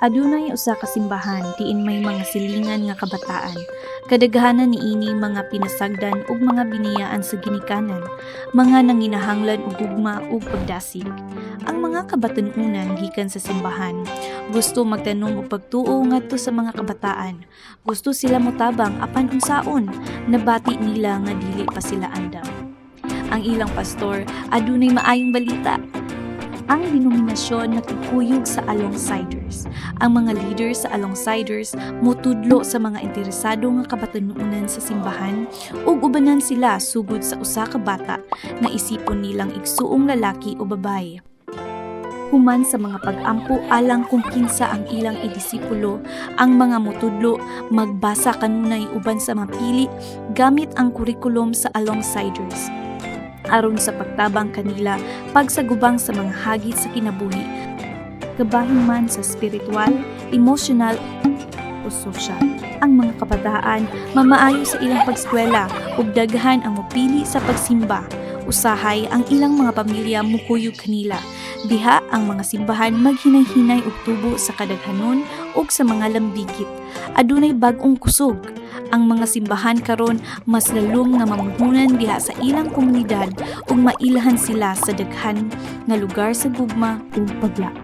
Adunay usa ka simbahan diin may mga silingan nga kabataan. Kadaghanan niini mga pinasagdan ug mga biniyaan sa ginikanan, mga nanginahanglan og gugma ug pagdasig. Ang mga kabatan-unan gikan sa simbahan gusto magtanong og pagtuo ngadto sa mga kabataan. Gusto sila motabang apan unsaon, nabati nila nga dili pa sila andam. Ang ilang pastor adunay maayong balita. Ang denominasyon nagkukuyog sa Alongsiders. Ang mga leaders sa Alongsiders motudlo sa mga interesado nga kabatanunan sa simbahan ug ubanan sila sugod sa usa ka bata nga isipon nilang igsuong lalaki o babaye. Human sa mga pag-ampo alang kung kinsa ang ilang idisipulo, ang mga motudlo magbasa kanunay uban sa mapili gamit ang kurikulum sa Alongsiders aron sa pagtabang kanila pagsagubang sa mga hagit sa kinabuhi, kabahin man sa spiritual, emosyonal o sosyal. Ang mga kabataan mamaayo sa ilang pagskwela ug daghan ang mopili sa pagsimba. Usahay ang ilang mga pamilya mukuyog kanila. Diha ang mga simbahan maghinay-hinay og tubo sa kadaghanon ug sa mga lambigit. Adunay bag-ong kusog. Ang mga simbahan karon mas lalong nga mamuhunan diha sa ilang komunidad ug mailahan sila sa daghan nga lugar sa gugma ug paglaom.